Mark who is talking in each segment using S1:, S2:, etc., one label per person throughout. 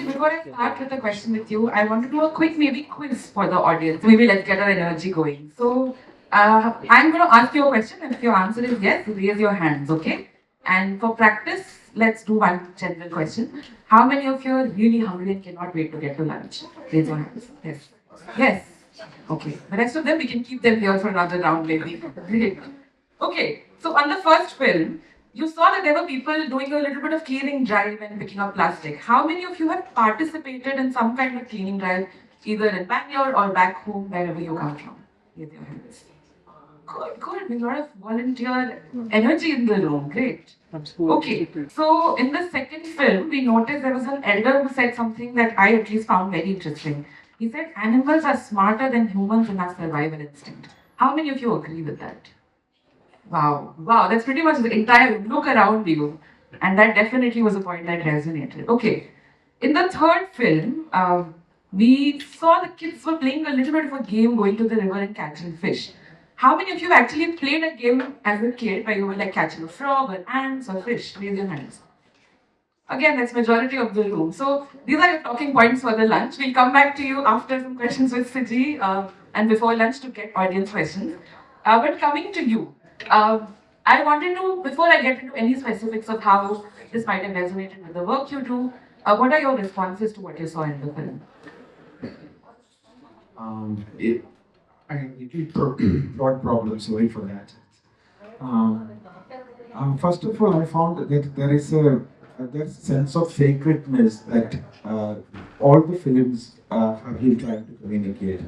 S1: before I start with the question with you, I want to do a quick maybe quiz for the audience. Maybe let's get our energy going. So I'm going to ask you a question, and if your answer is yes, raise your hands, okay? And for practice, let's do one general question. How many of you are really hungry and cannot wait to get to lunch? Raise your hands. Yes. Yes. Okay. The rest of them, we can keep them here for another round, maybe. Great. Okay. So on the first film, you saw that there were people doing a little bit of cleaning drive and picking up plastic. How many of you have participated in some kind of cleaning drive, either in Bangalore or back home, wherever you come from? Raise your hands. Good, good. There's a lot of volunteer energy in the room. Great. Okay, so in the second film, we noticed there was an elder who said something that I at least found very interesting. He said, animals are smarter than humans in our survival instinct. How many of you agree with that? Wow, wow, that's pretty much the entire look around you. And that definitely was a point that resonated. Okay, in the third film, we saw the kids were playing a little bit of a game going to the river and catching fish. How many of you actually played a game as a kid where you were like catching a frog or ants or fish? Raise your hands. Again, that's majority of the room. So these are your talking points for the lunch. We'll come back to you after some questions with Siji and before lunch to get audience questions. But coming to you, I wanted to, before I get into any specifics of how this might have resonated with the work you do, what are your responses to what you saw in the film?
S2: It brought problems, sorry for that. First of all, I found that there's a sense of sacredness that all the films have been trying to communicate.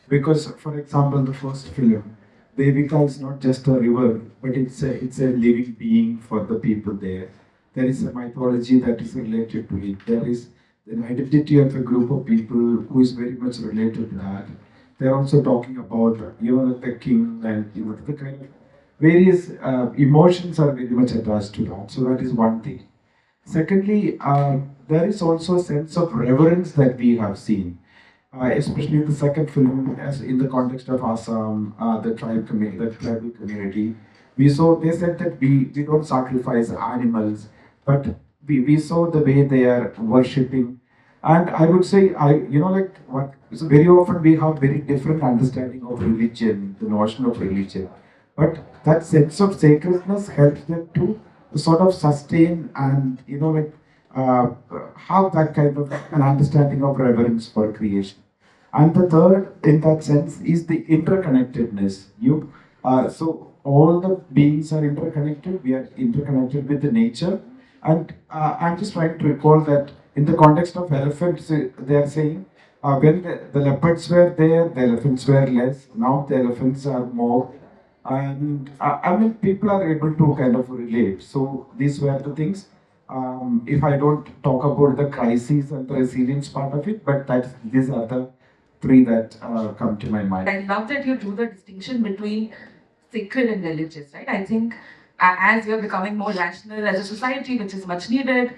S2: Because, for example, the first film, Devika is not just a river, but it's a living being for the people there. There is a mythology that is related to it. There is an identity of a group of people who is very much related to that. They're also talking about, the king and, the kind of various emotions are very much attached to that. So that is one thing. Secondly, there is also a sense of reverence that we have seen, especially in the second film, as in the context of Assam, the tribal community. They said that we don't sacrifice animals, but we saw the way they are worshipping. And I would say, so very often we have very different understanding of religion, the notion of religion. But that sense of sacredness helps them to sort of sustain and, have that kind of an understanding of reverence for creation. And the third, in that sense, is the interconnectedness. So all the beings are interconnected. We are interconnected with the nature. And I'm just trying to recall that in the context of elephants, they are saying when the leopards were there, the elephants were less. Now the elephants are more. And people are able to kind of relate. So these were the things. If I don't talk about the crises and the resilience part of it, but these are the three that come to my mind.
S1: I love that you drew the distinction between sacred and religious, right? I think as we are becoming more rational as a society, which is much needed,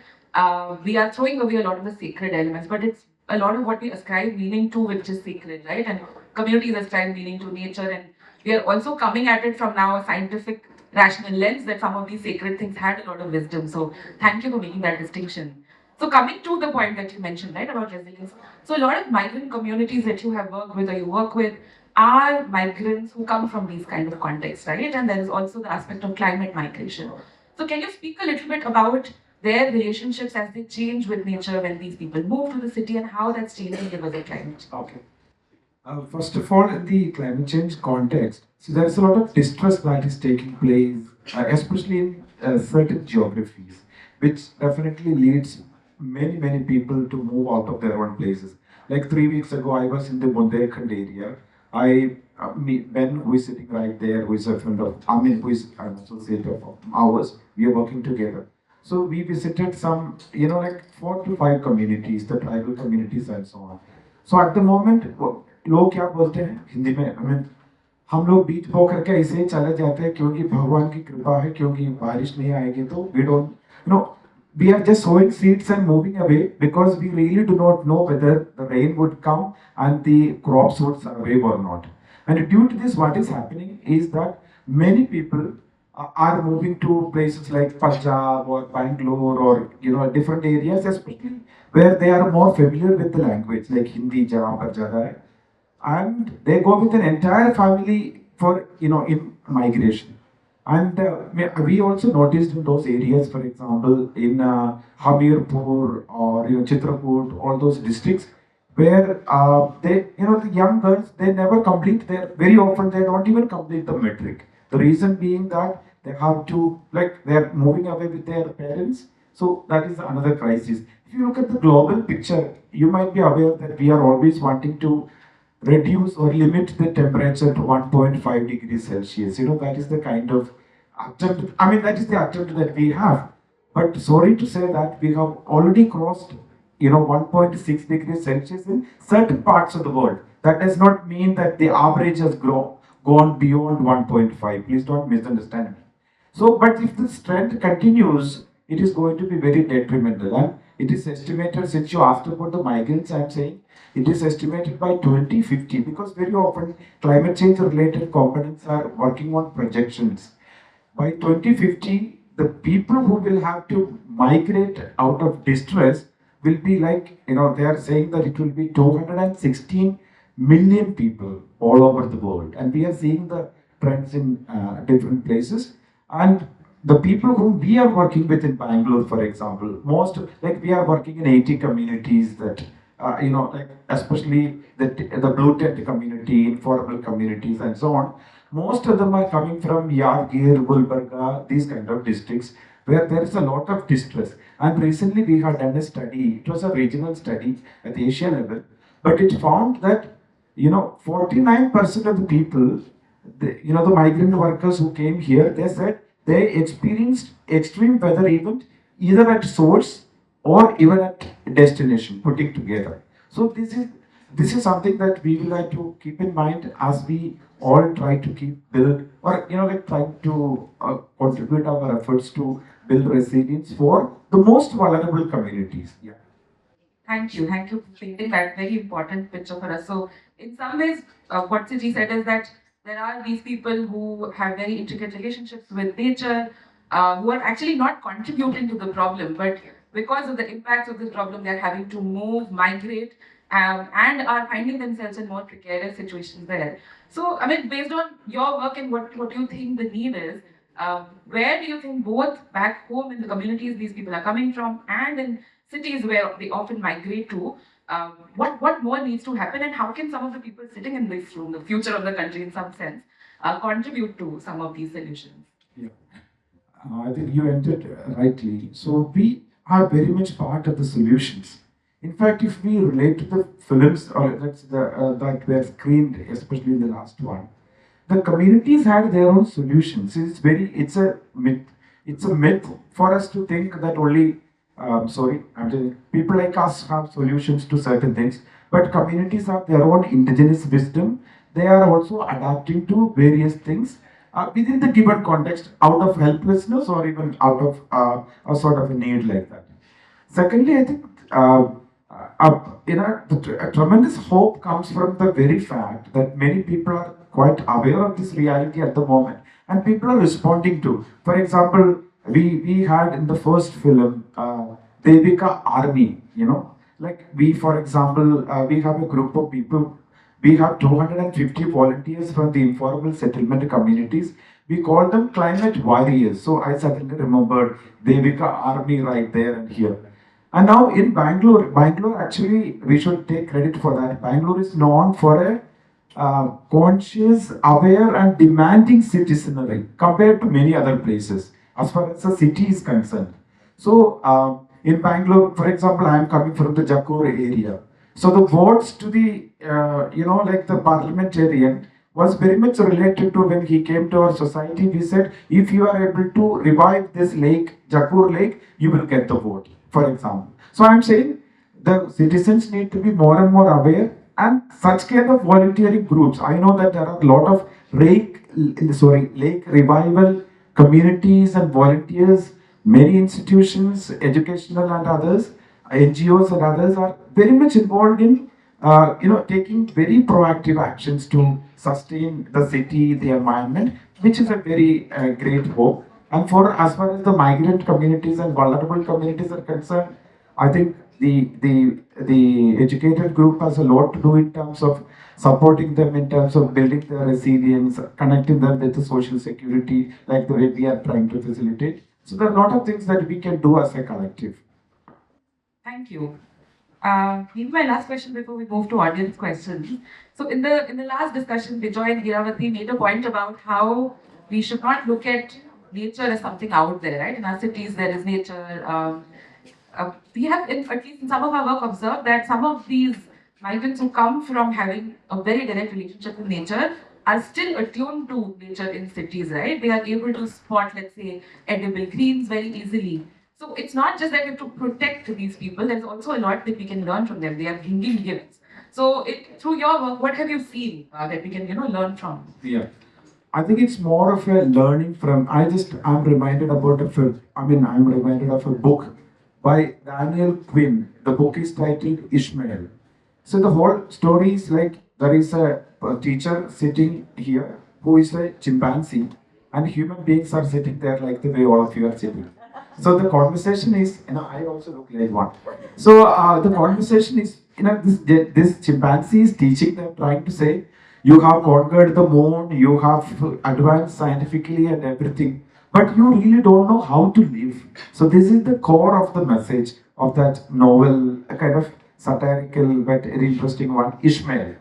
S1: we are throwing away a lot of the sacred elements, but it's a lot of what we ascribe meaning to, which is sacred, right? And communities ascribe meaning to nature, and we are also coming at it from now a scientific, rational lens that some of these sacred things had a lot of wisdom. So thank you for making that distinction. So coming to the point that you mentioned, right, about resilience. So a lot of migrant communities that you have worked with or you work with are migrants who come from these kind of contexts, right? And there is also the aspect of climate migration. So can you speak a little bit about their relationships as they change with nature when these people move to the city and how that's changing because of climate?
S2: Okay. First of all, in the climate change context, so there's a lot of distress that is taking place, especially in certain geographies, which definitely leads many people to move out of their own places. Like 3 weeks ago, I was in the Bundelkhand area. Ben, who is sitting right there, who is a friend of, who is an associate of ours, we are working together. So we visited some, 4 to 5 communities, the tribal communities and so on. So at the moment, लोग क्या बोलते हैं हिंदी में, हम लोग बीच होकर के ऐसे चले जाते हैं क्योंकि भगवान की कृपा है, क्योंकि बारिश नहीं आएगी तो we don't, we are just sowing seeds and moving away because we really do not know whether the rain would come and the crops would survive or not. And due to this, what is happening is that many people are moving to places like Punjab or Bangalore or different areas, especially where they are more familiar with the language like Hindi, jahan par jagah hai, and they go with an entire family for in migration. And we also noticed in those areas, for example, in Hamirpur or Chitrakoot, all those districts, where they, the young girls, they never complete their, very often they don't even complete the metric. The reason being that they have to, like, they are moving away with their parents. So that is another crisis. If you look at the global picture, you might be aware that we are always wanting to reduce or limit the temperature to 1.5 degrees Celsius. That is the kind of attempt, that is the attempt that we have. But sorry to say that we have already crossed, 1.6 degrees Celsius in certain parts of the world. That does not mean that the average has gone beyond 1.5. Please don't misunderstand me. So, but if this trend continues, it is going to be very detrimental. And it is estimated, since you asked about the migrants, I am saying it is estimated by 2050, because very often climate change related components are working on projections. By 2050, the people who will have to migrate out of distress will be like, they are saying that it will be 216 million people all over the world. And we are seeing the trends in different places. And the people whom we are working with in Bangalore, for example, most, like, we are working in 80 communities that, like, especially the blue tent community, informal communities, and so on. Most of them are coming from Yadgir, Gulbarga, these kind of districts where there is a lot of distress. And recently we had done a study, it was a regional study at Asia level, but it found that 49% of the people, the migrant workers who came here, they said they experienced extreme weather event either at source or even at destination, putting together. So this is something that we will have to keep in mind as we all try to build, or like trying to contribute our efforts to build resilience for the most vulnerable communities. Yeah.
S1: Thank you. Thank you for painting that very important picture for us. So, in some ways, what Siji said is that there are these people who have very intricate relationships with nature, who are actually not contributing to the problem, but because of the impacts of this problem, they're having to move, migrate, and are finding themselves in more precarious situations there. So, based on your work and what you think the need is, where do you think both back home in the communities these people are coming from and in cities where they often migrate to, what more needs to happen, and how can some of the people sitting in this room, the future of the country in some sense, contribute to some of these solutions?
S2: Yeah. I think you entered rightly. So we are very much part of the solutions. In fact, if we relate to the films that were screened, especially in the last one, the communities had their own solutions. It's a myth. It's a myth for us to think that only, I'm saying people like us have solutions to certain things, but communities have their own indigenous wisdom. They are also adapting to various things within the given context, out of helplessness or even out of a sort of a need like that. Secondly, I think a tremendous hope comes from the very fact that many people are quite aware of this reality at the moment, and people are responding to. For example, we had in the first film Devika Army. Like for example, we have a group of people. We have 250 volunteers from the informal settlement communities. We call them climate warriors. So I suddenly remembered Devika Army right there and here. And now in Bangalore actually we should take credit for that. Bangalore is known for a conscious, aware, and demanding citizenry compared to many other places as far as the city is concerned. So in Bangalore, for example, I am coming from the Chacko area. So the votes to the, like the parliamentarian was very much related to when he came to our society. We said, if you are able to revive this lake, Chacko lake, you will get the vote, for example. So I'm saying the citizens need to be more and more aware, and such kind of volunteering groups. I know that there are a lot of lake revival communities and volunteers, many institutions, educational and others, NGOs and others are very much involved in taking very proactive actions to sustain the city, the environment. which is a very great hope. And for as far as the migrant communities and vulnerable communities are concerned, I think the educated group has a lot to do in terms of supporting them in terms of building their resilience, connecting them with the social security, like the way we are trying to facilitate. So there are a lot of things that we can do as a collective.
S1: Thank you. Maybe my last question before we move to audience questions. So in the last discussion, Bijoy and Hiravati made a point about how we should not look at nature as something out there, right? In our cities, there is nature. We have, at least in some of our work, observed that some of these migrants who come from having a very direct relationship with nature are still attuned to nature in cities, right? They are able to spot, let's say, edible greens very easily. So it's not just that we have to protect these people, there's also a lot that we can learn from them. They are bringing gifts. So through your work, what have you seen that we can, learn from?
S2: Yeah. I think it's more of a learning from. I'm reminded about I'm reminded of a book by Daniel Quinn. The book is titled Ishmael. So the whole story is like there is a teacher sitting here who is a chimpanzee, and human beings are sitting there like the way all of you are sitting. So the conversation is, I also look like one. So the conversation is, this chimpanzee is teaching them, trying to say, you have conquered the moon, you have advanced scientifically and everything, but you really don't know how to live. So this is the core of the message of that novel, a kind of satirical but very interesting one, Ishmael.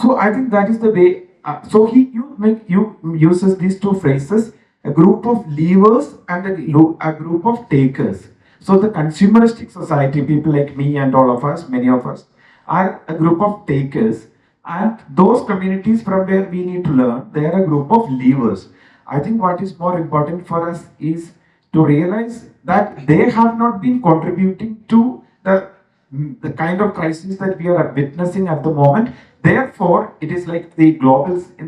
S2: So I think that is the way. So you uses these two phrases: a group of leavers and a group of takers. So the consumeristic society, people like me and all of us, many of us, are a group of takers, and those communities from where we need to learn, they are a group of leavers. I think what is more important for us is to realize that they have not been contributing to the kind of crisis that we are witnessing at the moment. Therefore, it is like in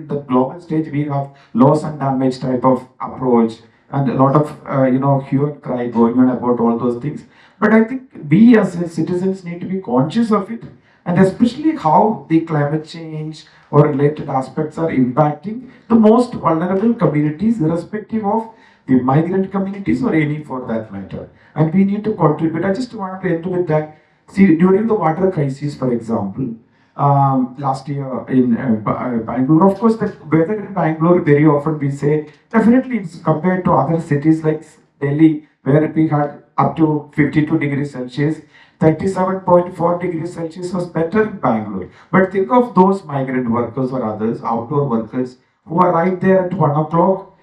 S2: the global stage, we have loss and damage type of approach and a lot of hue and cry going on about all those things. But I think we as citizens need to be conscious of it, and especially how the climate change or related aspects are impacting the most vulnerable communities, irrespective of the migrant communities or any for that matter. And we need to contribute. I just want to end with that. See, during the water crisis, for example, last year in Bangalore, of course, the weather in Bangalore very often we say definitely it's compared to other cities like Delhi, where we had up to 52 degrees Celsius. 37.4 degrees Celsius was better in Bangalore. But think of those migrant workers or others, outdoor workers, who are right there at 1 o'clock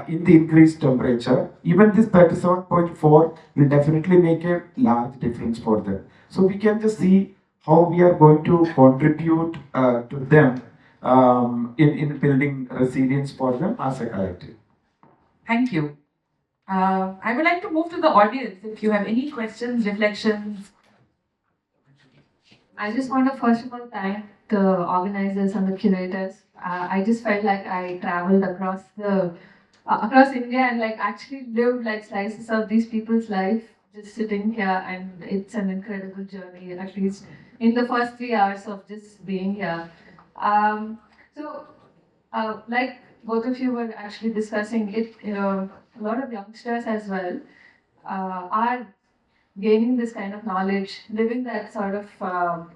S2: in the increased temperature. Even this 37.4 will definitely make a large difference for them. So we can just see how we are going to contribute to them in building resilience for them as a collective.
S1: Thank you. I would like to move to the audience. If you have any questions, reflections.
S3: I just want to first of all thank the organizers and the curators. I just felt like I traveled across India and like actually lived like slices of these people's life just sitting here, and it's an incredible journey, at least in the first 3 hours of just being here. Like both of you were actually discussing it, a lot of youngsters as well are gaining this kind of knowledge, living that sort of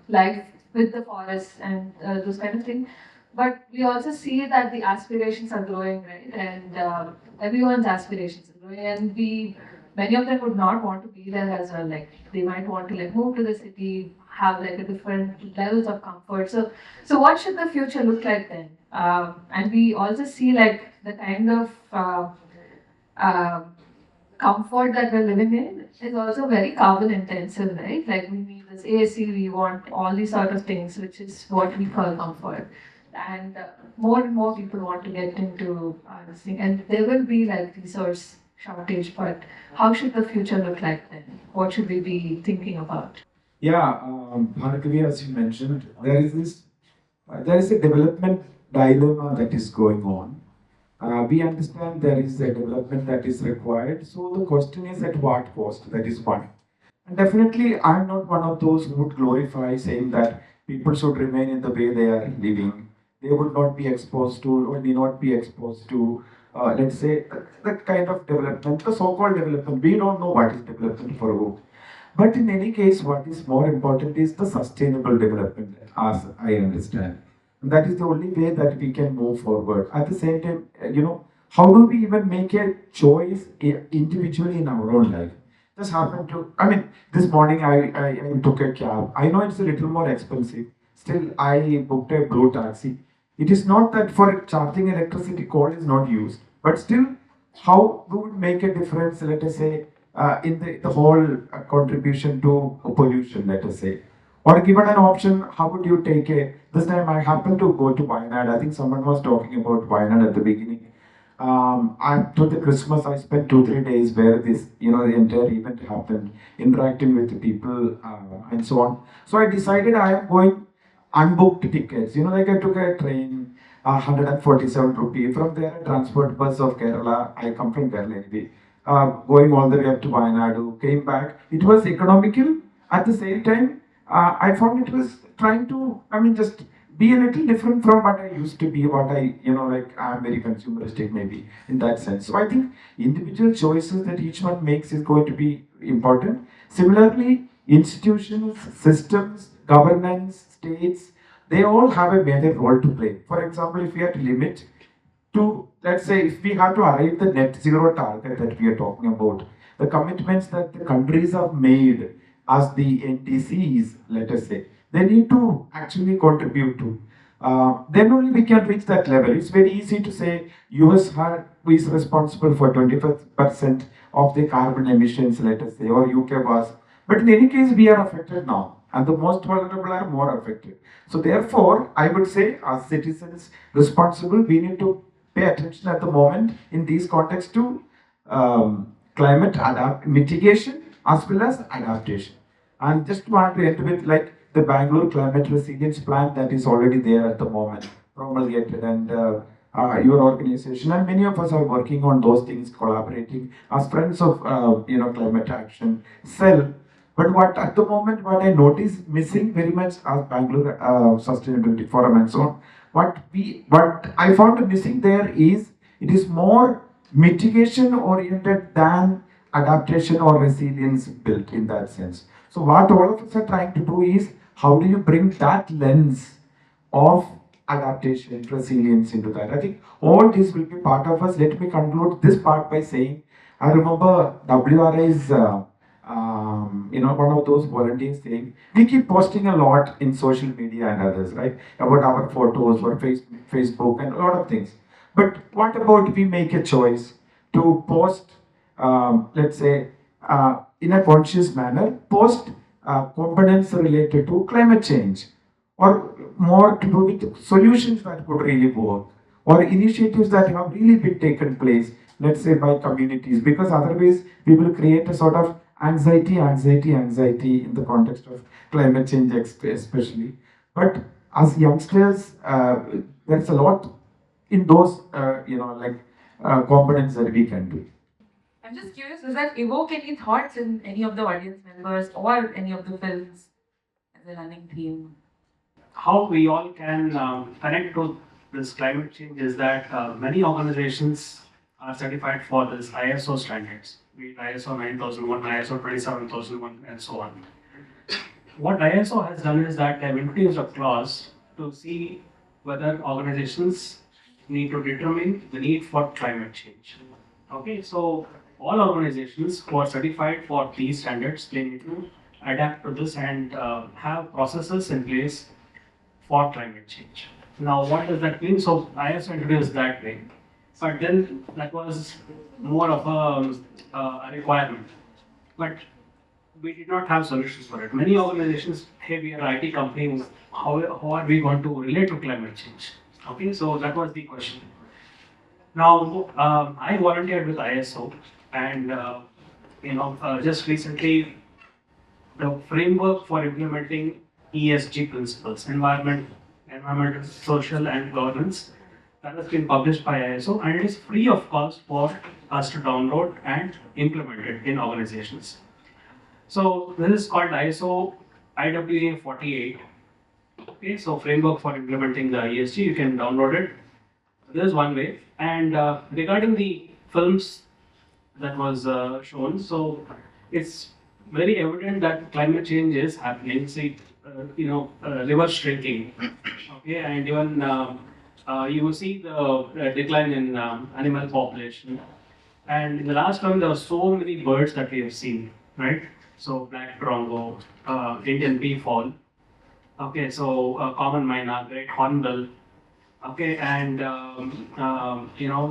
S3: life with the forest and those kind of things. But we also see that the aspirations are growing, right? And everyone's aspirations are growing, and many of them would not want to be there as well. Like they might want to like move to the city, have like a different levels of comfort. So what should the future look like then? And we also see like the kind of comfort that we're living in is also very carbon intensive, right? Like we need this AC, we want all these sort of things, which is what we call comfort. And more people want to get into this thing, and there will be like resource shortage. But how should the future look like then? What should we be thinking about?
S2: Yeah, Bhargavi, as you mentioned, there is a development dilemma that is going on. We understand there is a development that is required. So the question is at what cost? That is one. And definitely, I'm not one of those who would glorify saying that people should remain in the way they are living. they would not be exposed to or may not be exposed to, let's say, that kind of development, the so-called development. We don't know what is development for who. But in any case, what is more important is the sustainable development, as I understand. And that is the only way that we can move forward. At the same time, how do we even make a choice individually in our own life? Just happened to, I mean, this morning I took a cab. I know it's a little more expensive. Still, I booked a blue taxi. It is not that for charging electricity coal is not used, but still, how would make a difference, let us say, in the whole contribution to pollution, let us say. Or given an option, how would you take a, this time I happened to go to Wayanad. I think someone was talking about Wayanad at the beginning. To the Christmas, I spent 2-3 days where this, the entire event happened, interacting with the people and so on. So I decided I am going unbooked tickets. Like I took a train, 147 rupee. From there, a transport bus of Kerala. I come from Kerala anyway. Going all the way up to Wayanadu, came back. It was economical. At the same time, I found it was trying to, just be a little different from what I used to be, what I, like I'm very consumeristic maybe in that sense. So I think individual choices that each one makes is going to be important. Similarly, institutions, systems, governance, states, they all have a major role to play. For example, if we have to limit to, let's say, if we have to arrive the net zero target that we are talking about, the commitments that the countries have made as the NDCs, let us say, they need to actually contribute to. Then only we can reach that level. It's very easy to say US is responsible for 25% of the carbon emissions, let us say, or UK was. But in any case, we are affected now, and the most vulnerable are more affected. So therefore, I would say, as citizens responsible, we need to pay attention at the moment in these contexts to climate mitigation as well as adaptation. And just want to end with like the Bangalore Climate Resilience Plan that is already there at the moment, promulgated, and your organization and many of us are working on those things, collaborating as friends of climate action cell. But what at the moment what I notice missing very much as Bangalore Sustainability Forum and so on, what I found missing there is it is more mitigation oriented than adaptation or resilience built in that sense. So what all of us are trying to do is how do you bring that lens of adaptation, resilience into that. I think all this will be part of us. Let me conclude this part by saying, I remember WRI's, one of those volunteers saying, we keep posting a lot in social media and others, right? About our photos or Facebook and a lot of things. But what about we make a choice to post, let's say, in a conscious manner, post components related to climate change or more to do with solutions that could really work or initiatives that have really been taken place, let's say by communities, because otherwise we will create a sort of anxiety in the context of climate change especially. But as youngsters, there's a lot in those, components that we can do.
S1: I'm just curious, does that evoke any thoughts in any of the audience members or any of the films as a running theme?
S4: How we all can connect to this climate change is that many organizations are certified for this ISO standards, be it ISO 9001, ISO 27001, and so on. What ISO has done is that they have introduced a clause to see whether organizations need to determine the need for climate change. Okay, so all organizations who are certified for these standards, they need to adapt to this and have processes in place for climate change. Now, what does that mean? So, ISO introduced that way, but then that was more of a requirement. But we did not have solutions for it. Many organizations, hey, we are an IT company, how are we going to relate to climate change? Okay, so that was the question. Now, I volunteered with ISO, and just recently, the framework for implementing ESG principles, environmental, social, and governance, that has been published by ISO, and it is free of cost for us to download and implement it in organizations. So this is called ISO IWA 48, Okay, so framework for implementing the ESG, you can download it. This is one way. And regarding the films that was shown, so it's very evident that climate change is happening. See, rivers shrinking. Okay, and even you will see the decline in animal population. And in the last film, there were so many birds that we have seen, right? So black bronco, Indian peafowl. Okay, so common myna, great hornbill. Okay, and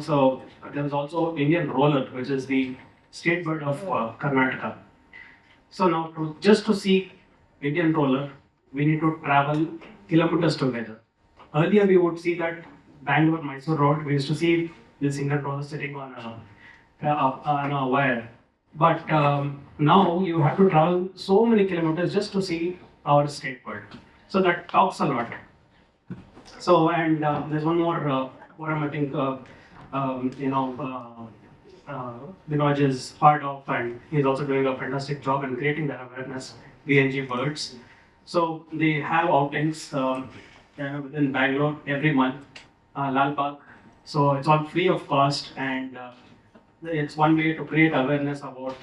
S4: so there was also Indian roller, which is the state bird of Karnataka. So now, just to see Indian roller, we need to travel kilometers together. Earlier, we would see that Bangalore Mysore road. We used to see this Indian roller sitting on a wire. But now you have to travel so many kilometers just to see our state bird. So that talks a lot. So, and there's one more forum I think Vinod is part of, and he's also doing a fantastic job in creating that awareness, BNG birds. So they have outings within Bangalore every month, Lal Bagh. So it's all free of cost, and it's one way to create awareness about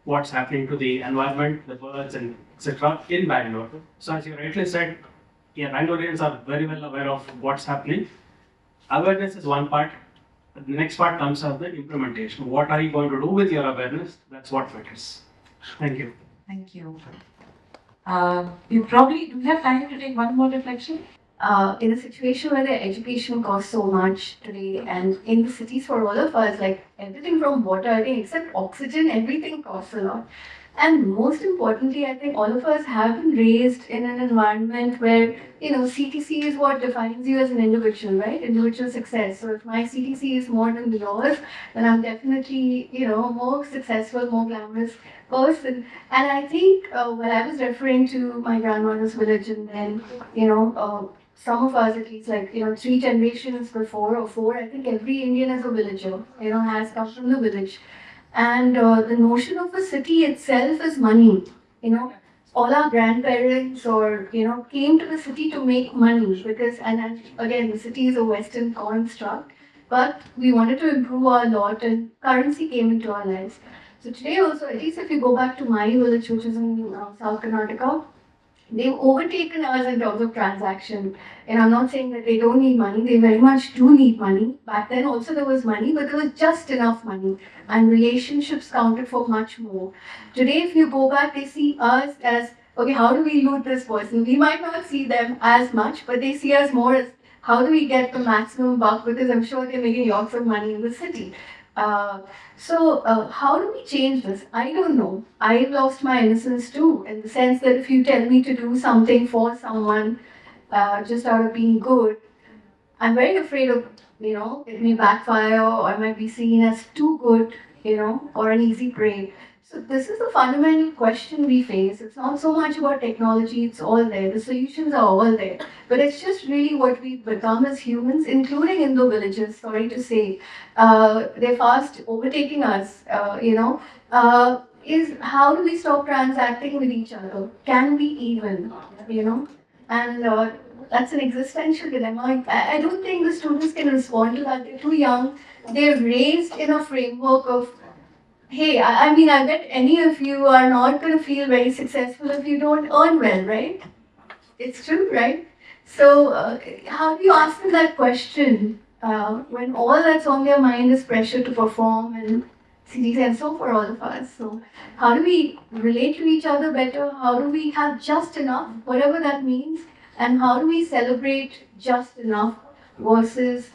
S4: what's happening to the environment, the birds, and etc. in Bangalore. So as you rightly said, yeah, Bangaloreans are very well aware of what's happening. Awareness is one part. The next part comes as the implementation. What are you going to do with your awareness? That's what matters. Thank you.
S1: Thank you. Do you have time to take one more reflection?
S3: In a situation where the education costs so much today, and in the cities for all of us, like everything from water, I think, except oxygen, everything costs a lot. And most importantly, I think all of us have been raised in an environment where, CTC is what defines you as an individual, right? Individual success. So if my CTC is more than yours, then I'm definitely, more successful, more glamorous person. And I think when I was referring to my grandmother's village, and then, some of us, at least, like, 3 generations before or 4, I think every Indian as a villager, has come from the village. And the notion of a city itself is money. All our grandparents came to the city to make money because, and again, the city is a Western construct, but we wanted to improve our lot and currency came into our lives. So today also, at least if you go back to my village, which is in South Karnataka, they've overtaken us in terms of transaction. And I'm not saying that they don't need money, they very much do need money. Back then also there was money, but there was just enough money. And relationships counted for much more. Today, if you go back, they see us as, okay, how do we loot this person? We might not see them as much, but they see us more as, how do we get the maximum buck? Because I'm sure they're making lots of money in the city. So how do we change this? I don't know. I've lost my innocence too, in the sense that if you tell me to do something for someone just out of being good, I'm very afraid of, it may backfire or I might be seen as too good, or an easy prey. So this is the fundamental question we face. It's not so much about technology, it's all there. The solutions are all there. But it's just really what we've become as humans, including in the villages, sorry to say. They're fast overtaking us, is how do we stop transacting with each other? Can we even, And that's an existential dilemma. I don't think the students can respond to that. They're too young. They're raised in a framework of, hey, I mean, I bet any of you are not going to feel very successful if you don't earn well, right? It's true, right? So, how do you ask them that question when all that's on their mind is pressure to perform and cities and so for all of us? So, how do we relate to each other better? How do we have just enough, whatever that means? And how do we celebrate just enough versus,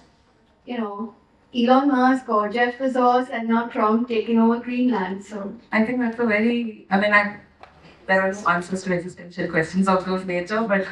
S3: Elon Musk or Jeff Bezos and now Trump taking over Greenland? So
S1: I think that's a very, there are no answers to existential questions of those nature, but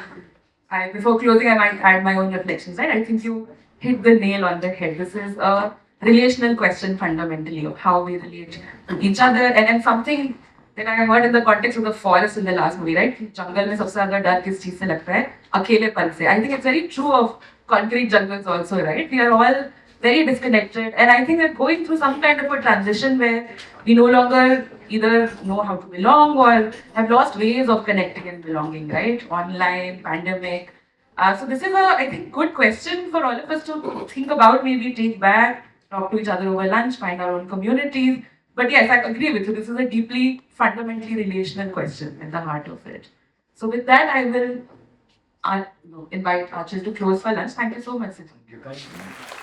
S1: before closing, I might add my own reflections, right? I think you hit the nail on the head. This is a relational question fundamentally of how we relate to each other, and something that I heard in the context of the forest in the last movie, right? Jungle में सबसे ज़्यादा डर किस चीज़ से लगता है? अकेलेपन से. I think it's very true of concrete jungles also, right? We are all very disconnected, and I think we're going through some kind of a transition where we no longer either know how to belong or have lost ways of connecting and belonging, right? Online, pandemic, So this is a, I think, good question for all of us to think about, maybe take back, talk to each other over lunch, find our own communities. But yes, I agree with you. This is a deeply, fundamentally relational question at the heart of it. So with that, I will invite Archil to close for lunch. Thank you so much, Siji.
S2: Thank you.